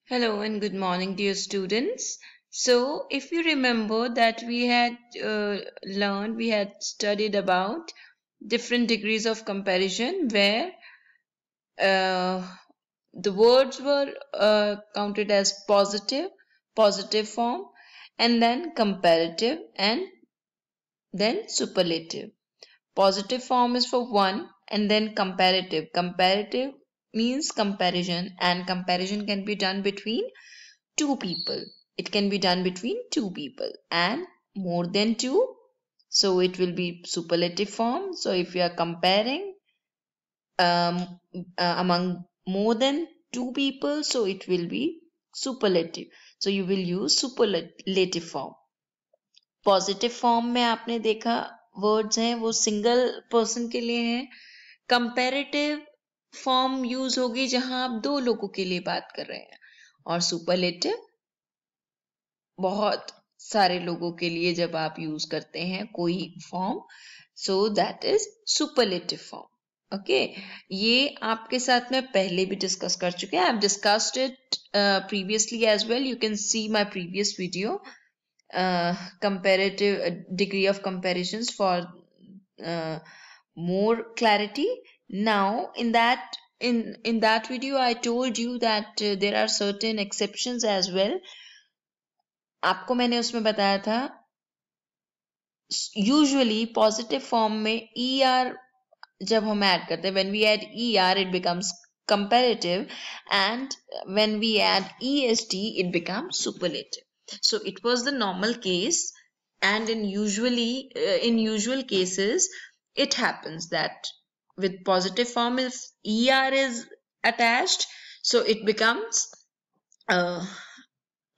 Hello and good morning, dear students. So, if you remember that we had we had studied about different degrees of comparison where uh, the words were counted as positive form, and then comparative, and then superlative. Positive form is for one, and then comparative. Comparative means comparison, and comparison can be done between two people. It can be done between two people and more than two. So it will be superlative form. So if you are comparing um, among more than two people, so it will be superlative. So you will use superlative form. Positive form में आपने देखा words हैं वो single person के लिए हैं. Comparative form use होगी जहां आप दो लोगों के लिए बात कर रहे हैं, और सुपरलेटिव बहुत सारे लोगों के लिए जब आप यूज करते हैं कोई form, so that is superlative form. Okay, ये आपके साथ में पहले भी डिस्कस कर चुके हैं. I have discussed it previously as well. You can see my previous video, comparative degree of comparisons for more clarity. Now in that video I told you that there are certain exceptions as well. आपको मैंने उसमें बताया था usually positive form में ER जब हम add करते हैं, when we add ER it becomes comparative, and when we add EST it becomes superlative. So it was the normal case, and in usual cases it happens that with positive form if ER is attached, so it becomes a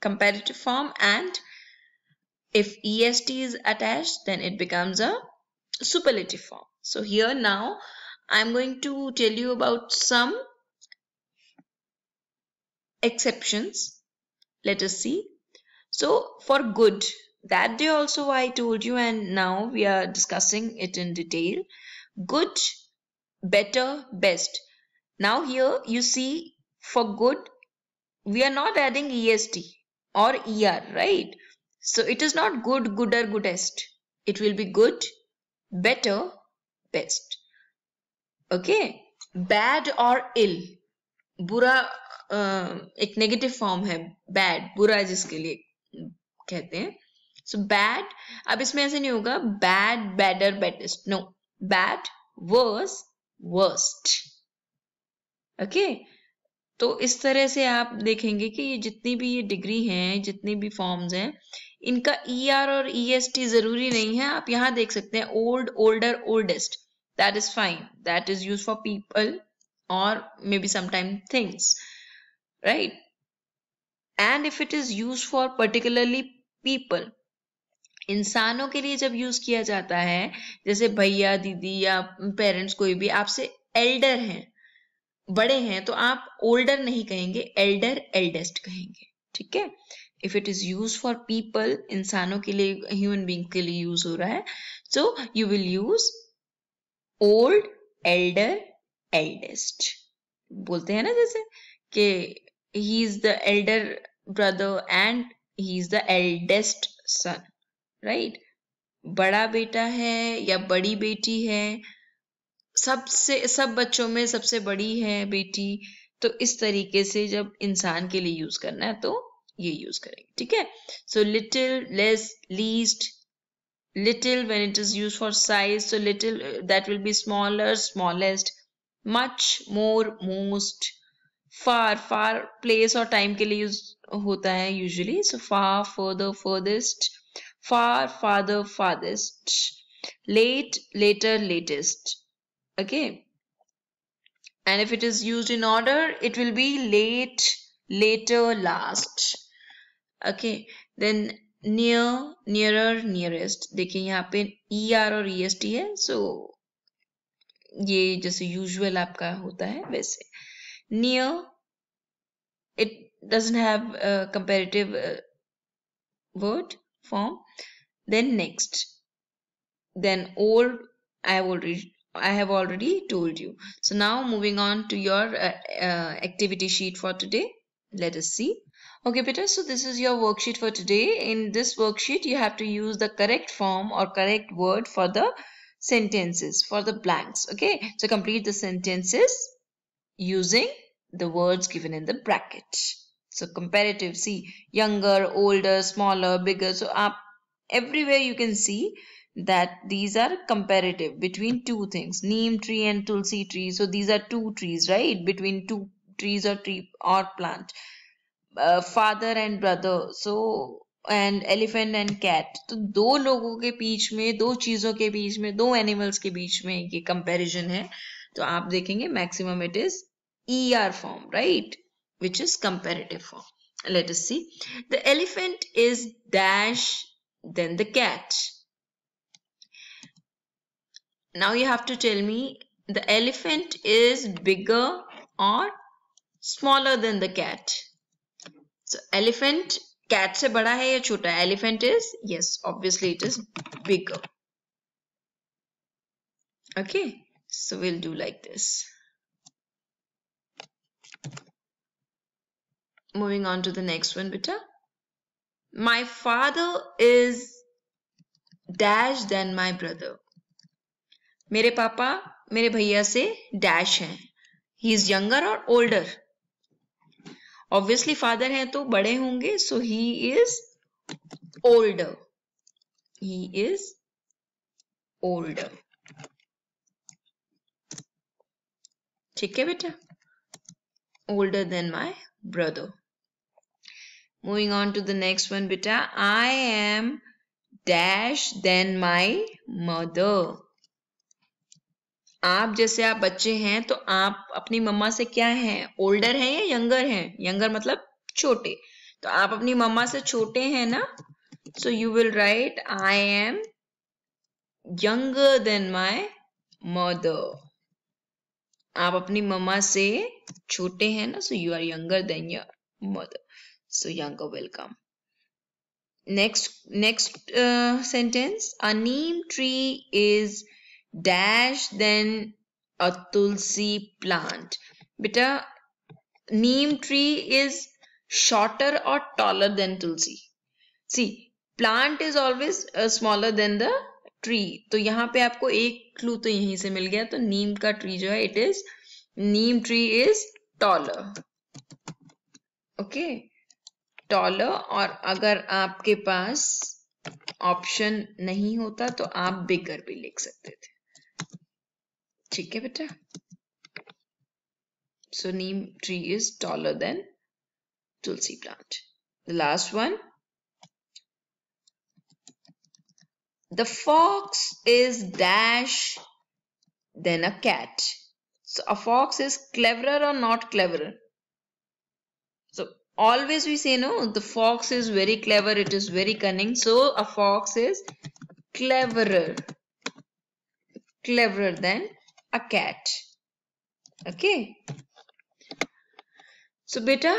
comparative form, and if EST is attached then it becomes a superlative form. So here now I'm going to tell you about some exceptions. Let us see. So for good, that day also I told you, and now we are discussing it in detail. Good, better, best. Now here you see, for good we are not adding EST or ER, right? So it is not good, gooder, goodest. It will be good, better, best. Okay. Bad or ill, बुरा एक negative form है. Bad, बुरा जिसके लिए कहते हैं. So bad, अब इसमें ऐसे नहीं होगा bad, badder, baddest. No, bad, worse, worst. Okay, तो इस तरह से आप देखेंगे कि ये जितनी भी ये डिग्री हैं, जितनी भी फॉर्म्स हैं, इनका ER और EST जरूरी नहीं है. आप यहाँ देख सकते हैं old, older, oldest. That is fine. That is use for people or maybe sometime things, right? And if it is used for particularly people, इंसानों के लिए जब यूज किया जाता है, जैसे भैया, दीदी या पेरेंट्स, कोई भी आपसे एल्डर हैं, बड़े हैं, तो आप ओल्डर नहीं कहेंगे, एल्डर, एल्डेस्ट कहेंगे. ठीक है. If it is use for people, इंसानों के लिए, ह्यूमन बीइंग के लिए यूज हो रहा है, so you will use old, Elder, eldest. बोलते हैं ना जैसे कि he is the Elder brother and he is the eldest son, right? बड़ा बेटा है या बड़ी बेटी है, सब बच्चों में सबसे बड़ी है बेटी. तो इस तरीके से जब इंसान के लिए यूज करना है तो ये यूज करेंगे. ठीक है. So little, less, least. Little when it is used for size, so little that will be smaller, smallest. Much, more, most. Far, far place और time के लिए use होता है usually. So far, further, furthest. Far, farther, farthest. Late, later, latest. Okay. And if it is used in order, it will be late, later, last. Okay. Then near, nearer, nearest. देखिए यहाँ पे ER और EST है. So ये जैसे usual आपका होता है वैसे. Near, it doesn't have a comparative word form. Then next. Then old, I have already told you. So now moving on to your activity sheet for today. Let us see. Okay, Peter, so this is your worksheet for today. In this worksheet, you have to use the correct form or correct word for the sentences, for the blanks. Okay, so complete the sentences using the words given in the bracket. So comparative, see, younger, older, smaller, bigger. So everywhere you can see that these are comparative between two things, neem tree and tulsi tree. So these are two trees, right? Between two trees or tree or plant. Father and brother. So and elephant and cat. तो दो लोगों के बीच में, दो चीजों के बीच में, दो एनिमल्स के बीच में ये कंपैरिजन है. तो आप देखेंगे maximum it is ER form, right? Which is comparative form. Let us see. The elephant is dash than the cat. Now you have to tell me the elephant is bigger or smaller than the cat. So elephant cat से बड़ा है या छोटा है? Elephant is, yes, obviously it is bigger. Okay, so we'll do like this. Moving on to the next one, beta. My father is dash than my brother. मेरे पापा मेरे भैया से डैश हैं. He is younger or older? Obviously father हैं तो बड़े होंगे, so he is older. He is older. ठीक है बेटा? Older than my brother. Moving on to the next one, beta. I am dash than my mother. आप जैसे आप बच्चे हैं तो आप अपनी मम्मा से क्या हैं? ओल्डर हैं या यंगर हैं? यंगर मतलब छोटे. तो आप अपनी मम्मा से छोटे हैं ना? So you will write I am younger than my mother. आप अपनी मम्मा से छोटे हैं ना? So you are younger than your mother. So younger will come. Next sentence. A neem tree is dash than a tulsi plant. Beta, neem tree is shorter or taller than tulsi. See, plant is always smaller than the tree. तो यहाँ पे आपको एक clue तो यहीं से मिल गया. तो नीम का ट्री जो है it is neem tree is taller. Okay, taller. और अगर आपके पास ऑप्शन नहीं होता तो आप बिगर भी लिख सकते थे. ठीक है बेटा? So neem tree is taller than tulsi plant. The last one. The fox is dash than a cat. So a fox is cleverer or not cleverer? So always we say no, the fox is very clever, it is very cunning. So a fox is cleverer than a cat. Okay. So beta,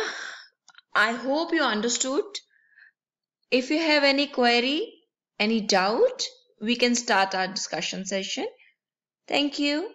I hope you understood. If you have any query, any doubt, we can start our discussion session. Thank you.